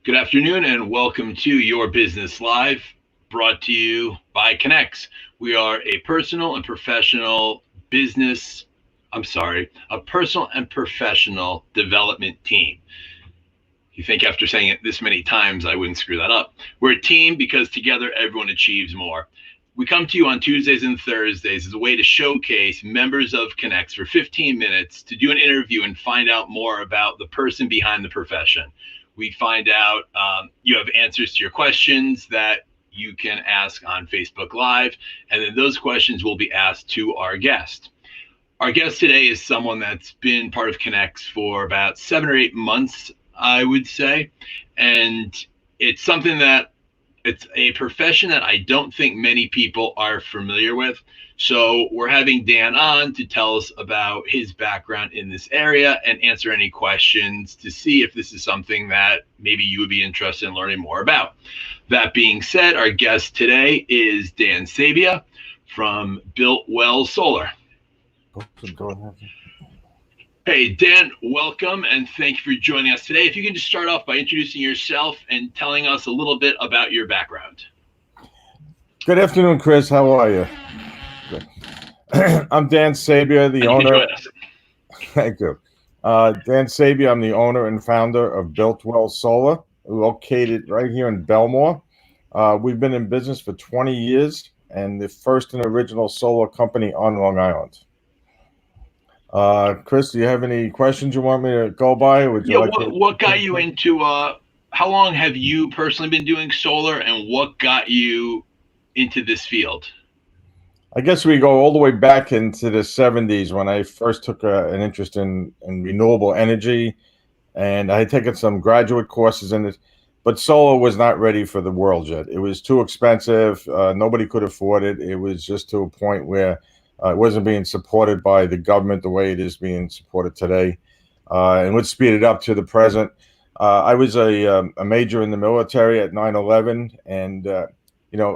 Good afternoon and welcome to Your Business Live, brought to you by Connexx. We are a personal and professional business, I'm sorry, a personal and professional development team. You think after saying it this many times, I wouldn't screw that up. We're a team because together everyone achieves more. We come to you on Tuesdays and Thursdays as a way to showcase members of Connexx for 15 minutes to do an interview and find out more about the person behind the profession. We find out you have answers to your questions that you can ask on Facebook Live, and then those questions will be asked to our guest. Our guest today is someone that's been part of Connexx for about 7 or 8 months, I would say, and it's something that it's a profession that I don't think many people are familiar with. So we're having Dan on to tell us about his background in this area and answer any questions to see if this is something that maybe you would be interested in learning more about. That being said, our guest today is Dan Sabia from Built Well Solar. Hey, Dan, welcome and thank you for joining us today. If you can just start off by introducing yourself and telling us a little bit about your background. Good afternoon, Chris. How are you? Good. I'm Dan Sabia, the owner. Thank you. Dan Sabia, I'm the owner and founder of Built Well Solar, located right here in Belmore. We've been in business for 20 years and the first and original solar company on Long Island. Chris, do you have any questions you want me to go by? Or would you what got you into, how long have you personally been doing solar and what got you into this field? I guess we go all the way back into the 70s when I first took an interest in renewable energy, and I had taken some graduate courses in it, but solar was not ready for the world yet. It was too expensive. Nobody could afford it. It was just to a point where it wasn't being supported by the government the way it is being supported today. And let's speed it up to the present. I was a major in the military at 9/11, and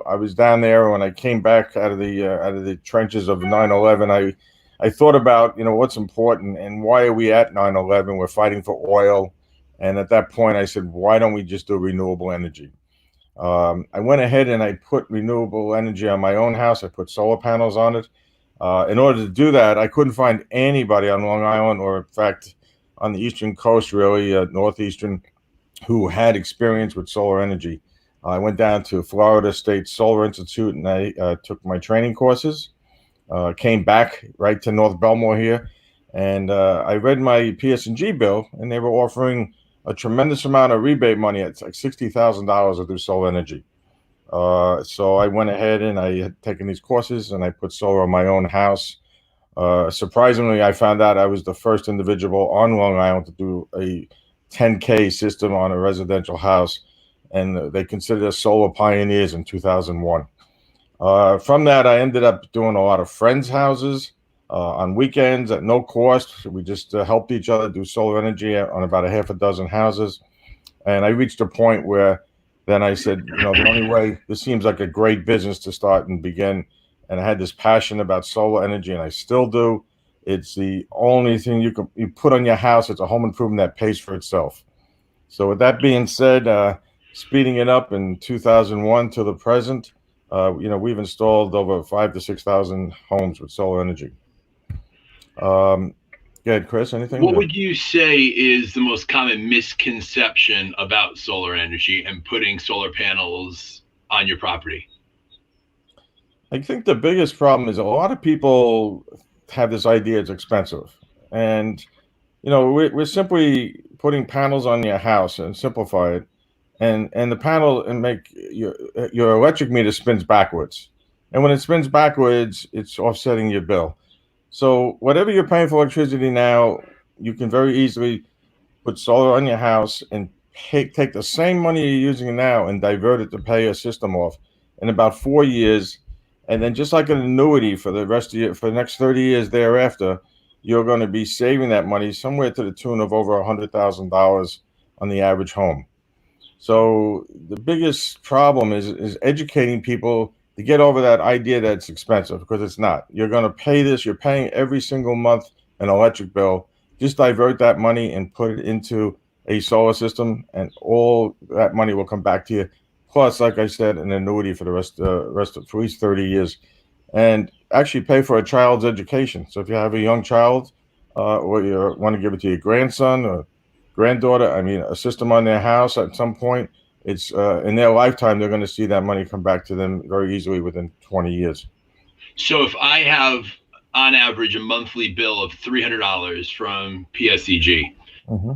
I was down there when I came back out of the trenches of 9/11. I thought about what's important and why are we at 9/11? We're fighting for oil, and at that point I said, why don't we just do renewable energy? I went ahead and I put renewable energy on my own house. I put solar panels on it. In order to do that, I couldn't find anybody on Long Island, or in fact on the eastern coast, really northeastern, who had experience with solar energy. I went down to Florida State Solar Institute and I took my training courses, came back right to North Belmore here, and I read my PS&G bill, and they were offering a tremendous amount of rebate money. It's like $60,000 to do solar energy. So I went ahead and I had taken these courses and I put solar on my own house. Surprisingly, I found out I was the first individual on Long Island to do a 10K system on a residential house, and they considered us solar pioneers in 2001. From that, I ended up doing a lot of friends' houses on weekends at no cost. We just helped each other do solar energy on about a half a dozen houses. And I reached a point where then I said, the only way, this seems like a great business to start and begin. And I had this passion about solar energy, and I still do. It's the only thing you put on your house. It's a home improvement that pays for itself. So with that being said, speeding it up in 2001 to the present, we've installed over 5,000 to 6,000 homes with solar energy. Go ahead, Chris, anything? What would you say is the most common misconception about solar energy and putting solar panels on your property? I think the biggest problem is a lot of people have this idea it's expensive. And, we're simply putting panels on your house and simplify it. And the panel and make your electric meter spins backwards. And when it spins backwards, it's offsetting your bill. So whatever you're paying for electricity now, you can very easily put solar on your house and take the same money you're using now and divert it to pay your system off in about 4 years. And then just like an annuity for the next 30 years thereafter, you're going to be saving that money somewhere to the tune of over $100,000 on the average home. So the biggest problem is educating people to get over that idea that it's expensive, because it's not. You're going to pay this. You're paying every single month an electric bill. Just divert that money and put it into a solar system, and all that money will come back to you. Plus, like I said, an annuity for the rest of at least 30 years, and actually pay for a child's education. So if you have a young child, or you want to give it to your grandson or granddaughter, I mean, a system on their house at some point, it's in their lifetime, they're going to see that money come back to them very easily within 20 years. So if I have on average a monthly bill of $300 from PSEG. Mm-hmm.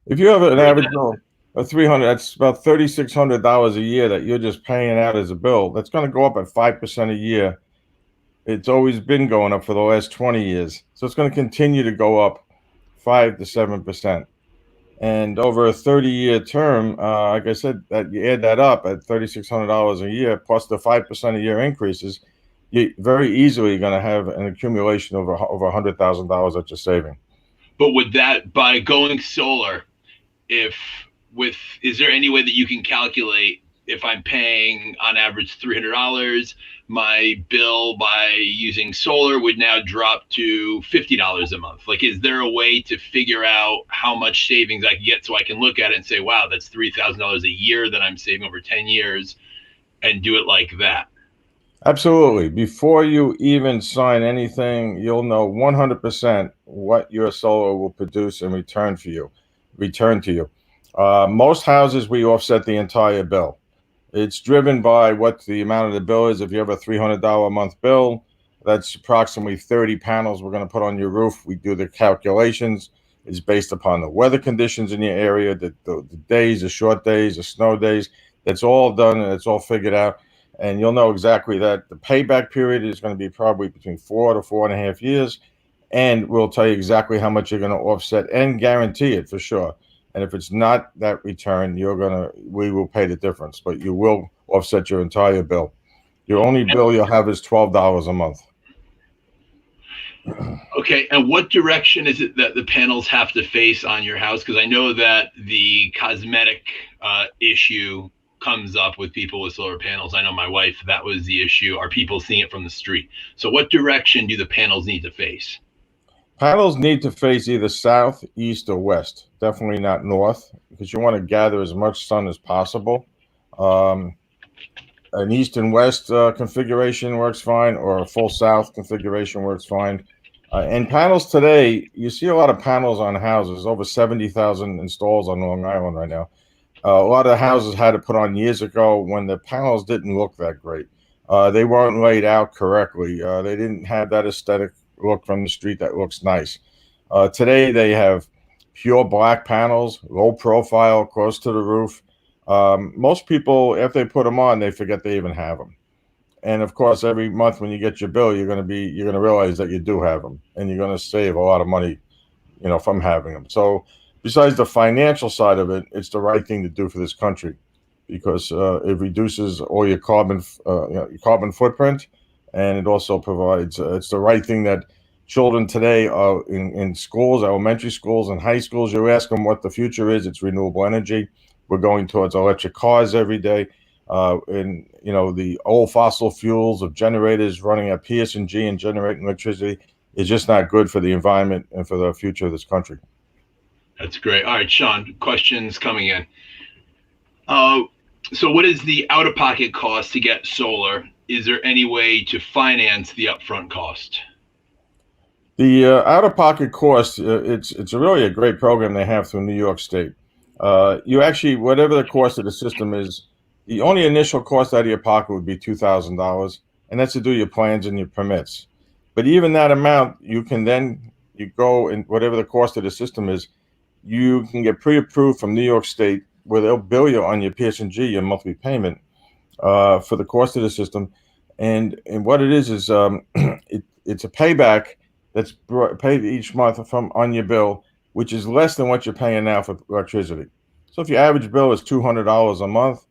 If you have an average bill of 300, that's about $3,600 a year that you're just paying out as a bill. That's going to go up at 5% a year. It's always been going up for the last 20 years, so it's going to continue to go up 5 to 7%. And over a 30-year term, like I said, that you add that up at $3,600 a year plus the 5% a year increases, you very easily going to have an accumulation of over $100,000 that you're saving. But would that, by going solar, is there any way that you can calculate if I'm paying on average $300, my bill by using solar would now drop to $50 a month? Like, is there a way to figure out how much savings I can get so I can look at it and say, wow, that's $3,000 a year that I'm saving over 10 years and do it like that? Absolutely. Before you even sign anything, you'll know 100% what your solar will produce in return to you. Most houses, we offset the entire bill. It's driven by what the amount of the bill is. If you have a $300 a month bill, that's approximately 30 panels we're going to put on your roof. We do the calculations. It's based upon the weather conditions in your area, the days, the short days, the snow days. That's all done and it's all figured out. And you'll know exactly that the payback period is going to be probably between 4 to 4.5 years. And we'll tell you exactly how much you're going to offset and guarantee it for sure. And if it's not that return, we will pay the difference, but you will offset your entire bill. Your only bill you'll have is $12 a month. Okay, and what direction is it that the panels have to face on your house? Because I know that the cosmetic issue comes up with people with solar panels. I know my wife, that was the issue. Are people seeing it from the street? So what direction do the panels need to face? Panels need to face either south, east, or west. Definitely not north, because you want to gather as much sun as possible. An east and west configuration works fine, or a full south configuration works fine. And panels today, you see a lot of panels on houses, over 70,000 installs on Long Island right now. A lot of houses had to put on years ago when the panels didn't look that great. They weren't laid out correctly. They didn't have that aesthetic look from the street that looks nice. Today they have pure black panels, low profile, close to the roof. Most people, if they put them on, they forget they even have them. And of course, every month when you get your bill, you're going to realize that you do have them, and you're going to save a lot of money, from having them. So besides the financial side of it, it's the right thing to do for this country, because it reduces all your carbon footprint. And it also provides, it's the right thing that children today are in schools, elementary schools and high schools. You ask them what the future is, it's renewable energy. We're going towards electric cars every day. And, the old fossil fuels of generators running at PSEG and generating electricity is just not good for the environment and for the future of this country. That's great. All right, Sean, questions coming in. So what is the out-of-pocket cost to get solar? Is there any way to finance the upfront cost? The out-of-pocket cost, it's really a great program they have through New York State. You actually, whatever the cost of the system is, the only initial cost out of your pocket would be $2,000, and that's to do your plans and your permits. But even that amount, you go and whatever the cost of the system is, you can get pre-approved from New York State, where they'll bill you on your PSEG, your monthly payment, for the cost of the system. And what it is it's a payback that's paid each month on your bill, which is less than what you're paying now for electricity. So if your average bill is $200 a month,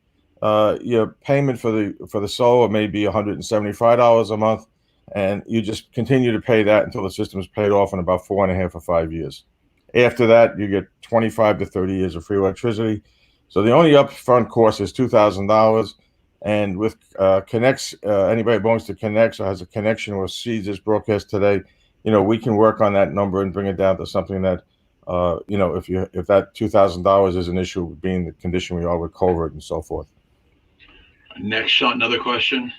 your payment for the solar may be $175 a month, and you just continue to pay that until the system is paid off in about 4.5 or 5 years. After that, you get 25 to 30 years of free electricity. So the only upfront cost is $2,000. And with Connexx, anybody who belongs to Connexx or has a connection or sees this broadcast today, we can work on that number and bring it down to something that if that $2,000 is an issue, being the condition we are with COVID and so forth. Next shot, another question.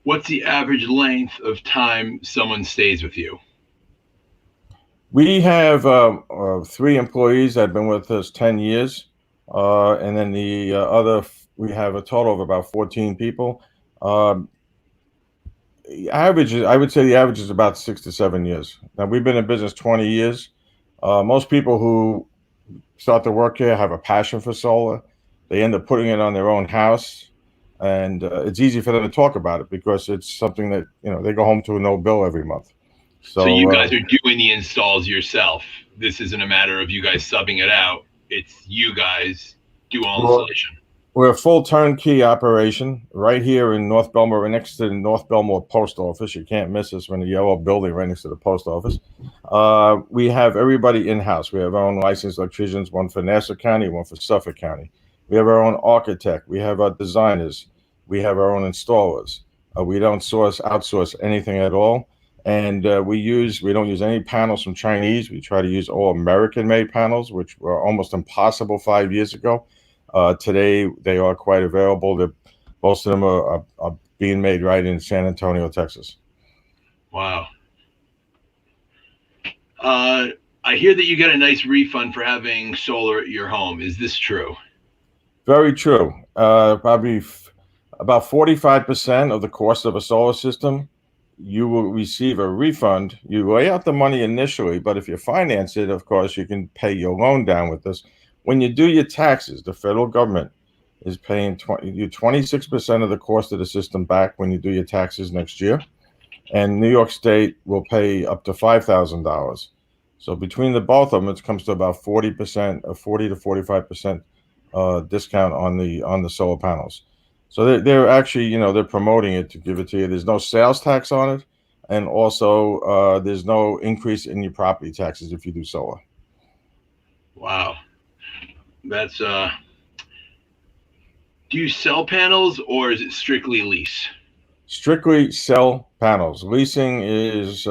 What's the average length of time someone stays with you? We have 3 employees that have been with us 10 years. And then we have a total of about 14 people. Um, I would say the average is about 6 to 7 years. Now, we've been in business 20 years. Most people who start to work here have a passion for solar. They end up putting it on their own house. And it's easy for them to talk about it because it's something that, they go home to no bill every month. So you guys are doing the installs yourself. This isn't a matter of you guys subbing it out. It's you guys do all installation. We're a full turnkey operation right here in North Belmore, right next to the North Belmore Post Office. You can't miss us. We're in a yellow building right next to the post office. We have everybody in-house. We have our own licensed electricians, one for Nassau County, one for Suffolk County. We have our own architect. We have our designers. We have our own installers. We don't outsource anything at all. And we don't use any panels from Chinese. We try to use all American-made panels, which were almost impossible 5 years ago. Today, they are quite available. Most of them are being made right in San Antonio, Texas. Wow. I hear that you get a nice refund for having solar at your home. Is this true? Very true. Probably about 45% of the cost of a solar system, you will receive a refund. You lay out the money initially, but if you finance it, of course, you can pay your loan down with this. When you do your taxes, the federal government is paying 26% of the cost of the system back when you do your taxes next year. And New York State will pay up to $5,000. So between the both of them, it comes to about 40% or 40 to 45% discount on the solar panels. So they're actually, they're promoting it to give it to you. There's no sales tax on it. And also there's no increase in your property taxes if you do solar. Wow. That's do you sell panels or is it strictly lease? Strictly sell panels. Leasing has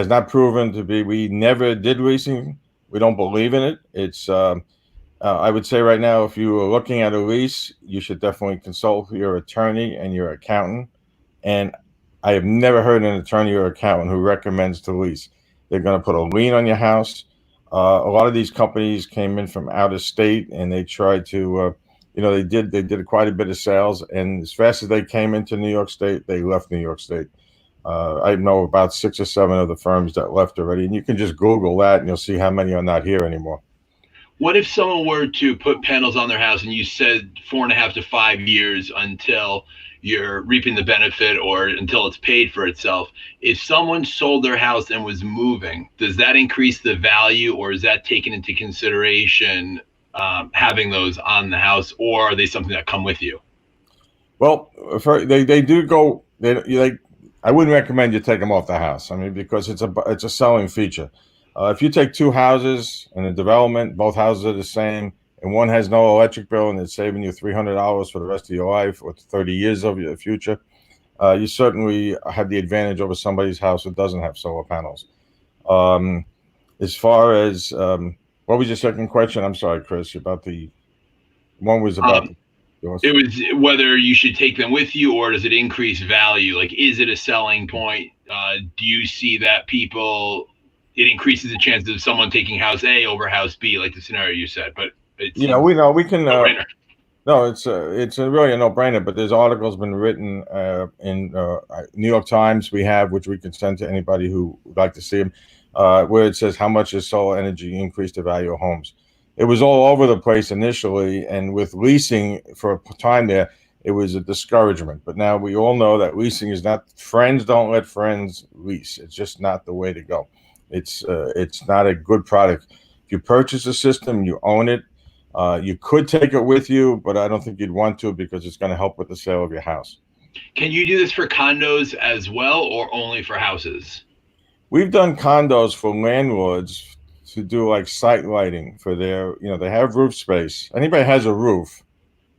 not proven to be. We never did leasing. We don't believe in it. It's I would say right now, if you were looking at a lease, you should definitely consult your attorney and your accountant. And I have never heard an attorney or accountant who recommends to lease. They're going to put a lien on your house. A lot of these companies came in from out of state, and they tried to, they did quite a bit of sales. And as fast as they came into New York State, they left New York State. I know about 6 or 7 of the firms that left already, and you can just Google that, and you'll see how many are not here anymore. What if someone were to put panels on their house, and you said 4.5 to 5 years until you're reaping the benefit or until it's paid for itself? If someone sold their house and was moving, does that increase the value, or is that taken into consideration having those on the house, or are they something that come with you? Well, they do go. I wouldn't recommend you take them off the house. I mean, because it's a selling feature. If you take 2 houses in a development, both houses are the same, and one has no electric bill and it's saving you $300 for the rest of your life or 30 years of your future, you certainly have the advantage over somebody's house who doesn't have solar panels. As far as what was your second question? I'm sorry, Chris. About the one was about. It was whether you should take them with you, or does it increase value? Like, is it a selling point? Do you see that it increases the chances of someone taking house A over house B, like the scenario you said? But we know we can. No-brainer. No, it's really a no-brainer. But there's articles been written in New York Times which we can send to anybody who would like to see them, where it says how much has solar energy increased the value of homes. It was all over the place initially, and with leasing for a time there, it was a discouragement. But now we all know that leasing is not. Friends don't let friends lease. It's just not the way to go. It's not a good product. If you purchase a system, you own it. You could take it with you, but I don't think you'd want to because it's going to help with the sale of your house. Can you do this for condos as well, or only for houses? We've done condos for landlords to do like site lighting for their, they have roof space. Anybody has a roof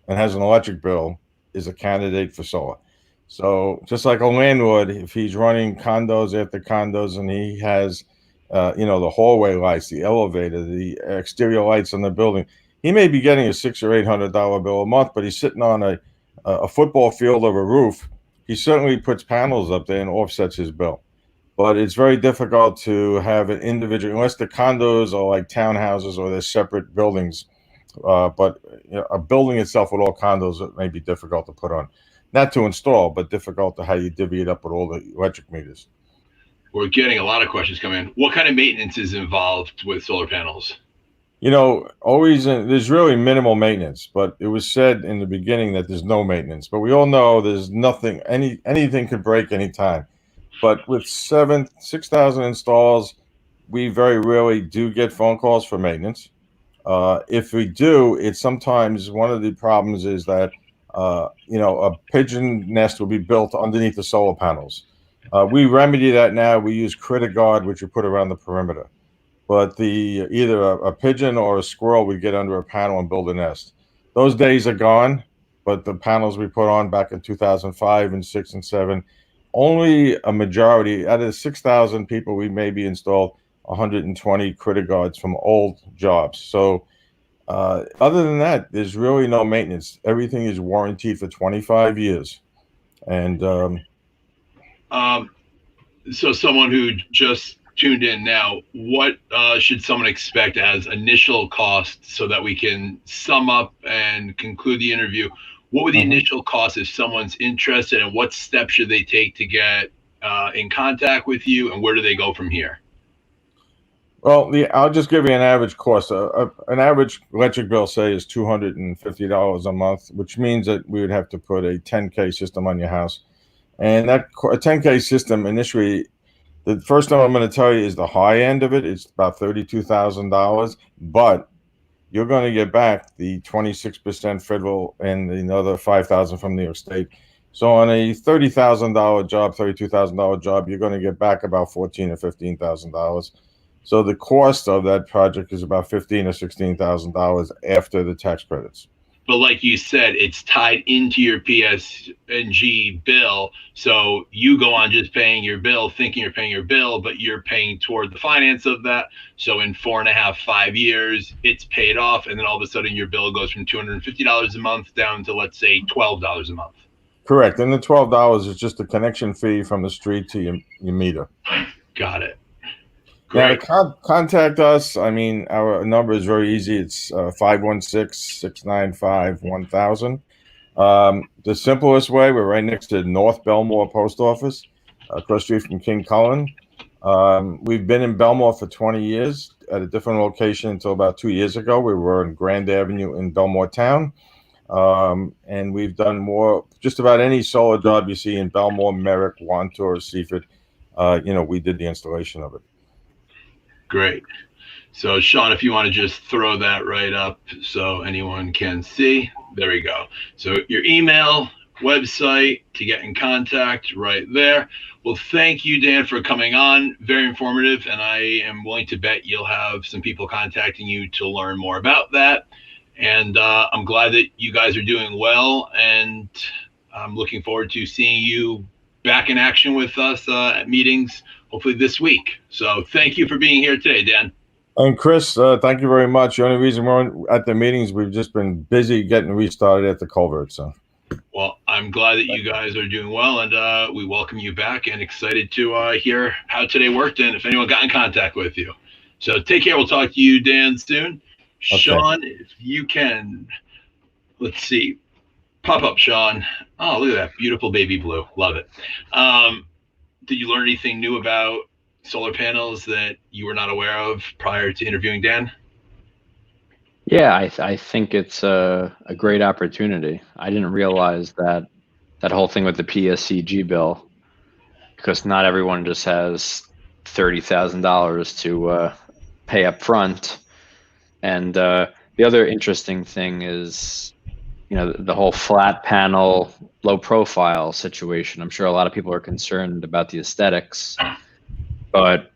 and has an electric bill is a candidate for solar. So just like a landlord, if he's running condos after condos and he has the hallway lights, the elevator, the exterior lights on the building. He may be getting a $600 or $800 bill a month, but he's sitting on a football field of a roof. He certainly puts panels up there and offsets his bill. But it's very difficult to have an individual, unless the condos are like townhouses or they're separate buildings. But a building itself with all condos, it may be difficult to put on. Not to install, but difficult to how you divvy it up with all the electric meters. We're getting a lot of questions coming in. What kind of maintenance is involved with solar panels? Always there's really minimal maintenance, but it was said in the beginning that there's no maintenance. But we all know there's nothing, anything could break anytime. But with 6,000 installs, we very rarely do get phone calls for maintenance. If we do, it's sometimes one of the problems is that a pigeon nest will be built underneath the solar panels. We remedy that now. We use critter guard, which we put around the perimeter. But either a pigeon or a squirrel would get under a panel and build a nest. Those days are gone. But the panels we put on back in 2005 and 6 and 7, only a majority out of the 6,000 people we maybe installed 120 critter guards from old jobs. So other than that, there's really no maintenance. Everything is warranted for 25 years. And so someone who just tuned in now, what should someone expect as initial cost so that we can sum up and conclude the interview? What would the initial cost if someone's interested, and what steps should they take to get in contact with you, and where do they go from here? Well, I'll just give you an average cost. An average electric bill, say, is $250 a month, which means that we would have to put a 10K system on your house. And a 10K system initially, the first time I'm going to tell you is the high end of it. It's about $32,000, but you're going to get back the 26% federal and another $5,000 from New York State. So on a $30,000 job, $32,000 job, you're going to get back about $14,000 or $15,000. So the cost of that project is about $15,000 or $16,000 after the tax credits. But like you said, it's tied into your PSNG bill. So you go on just paying your bill, thinking you're paying your bill, but you're paying toward the finance of that. So in 4.5, 5 years, it's paid off. And then all of a sudden your bill goes from $250 a month down to, let's say, $12 a month. Correct. And the $12 is just a connection fee from the street to your meter. Got it. Great. Now, to contact us, our number is very easy. It's 516-695-1000. The simplest way, we're right next to North Belmore Post Office, across the street from King Cullen. We've been in Belmore for 20 years at a different location until about 2 years ago. We were in Grand Avenue in Belmore Town. And we've done more, just about any solar job you see in Belmore, Merrick, Wantor, Seaford. We did the installation of it. Great. So Sean, if you want to just throw that right up so anyone can see, there we go. So your email, website to get in contact right there. Well, thank you, Dan, for coming on. Very informative. And I am willing to bet you'll have some people contacting you to learn more about that. And I'm glad that you guys are doing well. And I'm looking forward to seeing you back in action with us at meetings, hopefully this week. So thank you for being here today, Dan. And Chris, thank you very much. The only reason we're at the meetings, we've just been busy getting restarted at the culvert. So, well, I'm glad that you guys are doing well, and we welcome you back and excited to hear how today worked and if anyone got in contact with you. So take care. We'll talk to you, Dan, soon. Okay. Sean, if you can, let's see. Pop up, Sean. Oh, look at that beautiful baby blue. Love it. Did you learn anything new about solar panels that you were not aware of prior to interviewing Dan? Yeah, I think it's a great opportunity. I didn't realize that whole thing with the PSCG bill, because not everyone just has $30,000 to pay up front. And the other interesting thing is, the whole flat panel, low profile situation. I'm sure a lot of people are concerned about the aesthetics, but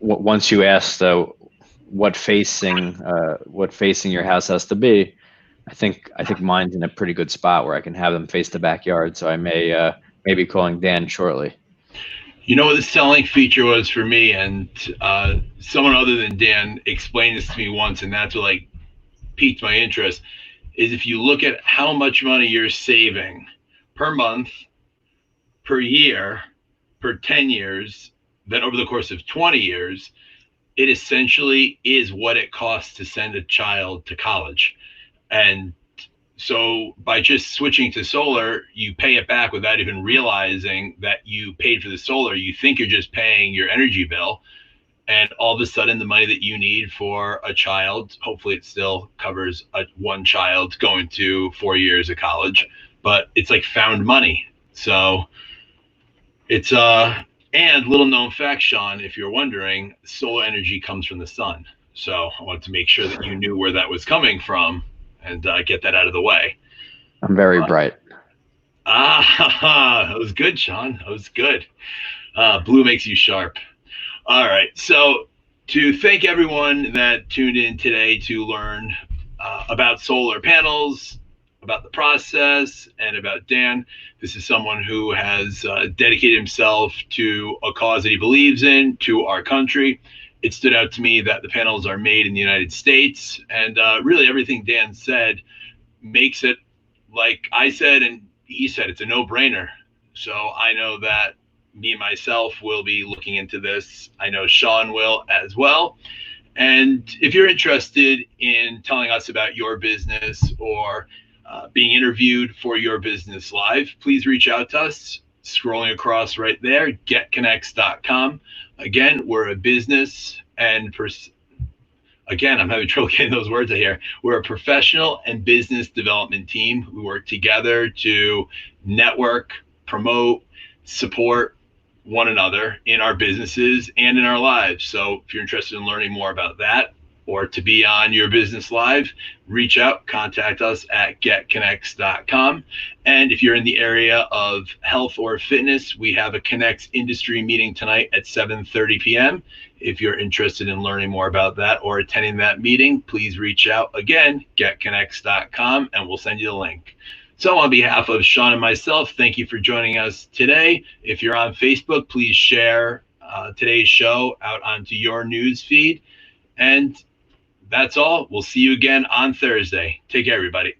once you ask what facing your house has to be, I think mine's in a pretty good spot where I can have them face the backyard. So I may be calling Dan shortly. You know what the selling feature was for me, and someone other than Dan explained this to me once, and that's what like piqued my interest. Is if you look at how much money you're saving per month, per year, per 10 years, then over the course of 20 years, it essentially is what it costs to send a child to college. And so by just switching to solar, you pay it back without even realizing that you paid for the solar. You think you're just paying your energy bill. And all of a sudden, the money that you need for a child, hopefully it still covers one child going to 4 years of college, but it's like found money. So it's and little known fact, Sean, if you're wondering, solar energy comes from the sun. So I wanted to make sure that you knew where that was coming from and get that out of the way. I'm very bright. That was good, Sean. That was good. Blue makes you sharp. All right. So to thank everyone that tuned in today to learn about solar panels, about the process, and about Dan. This is someone who has dedicated himself to a cause that he believes in, to our country. It stood out to me that the panels are made in the United States, and really everything Dan said makes it, like I said and he said, it's a no-brainer. So I know that me myself will be looking into this. I know Sean will as well. And if you're interested in telling us about your business or being interviewed for your business live, please reach out to us. Scrolling across right there, getconnexx.com. Again, we're a business and again, I'm having trouble getting those words out here. We're a professional and business development team. We work together to network, promote, support one another in our businesses and in our lives. So if you're interested in learning more about that or to be on your business live, reach out, contact us at getconnexx.com. And if you're in the area of health or fitness, we have a Connexx industry meeting tonight at 7:30 p.m. If you're interested in learning more about that or attending that meeting, please reach out again, getconnexx.com, and we'll send you the link. So on behalf of Sean and myself, thank you for joining us today. If you're on Facebook, please share today's show out onto your news feed. And that's all. We'll see you again on Thursday. Take care, everybody.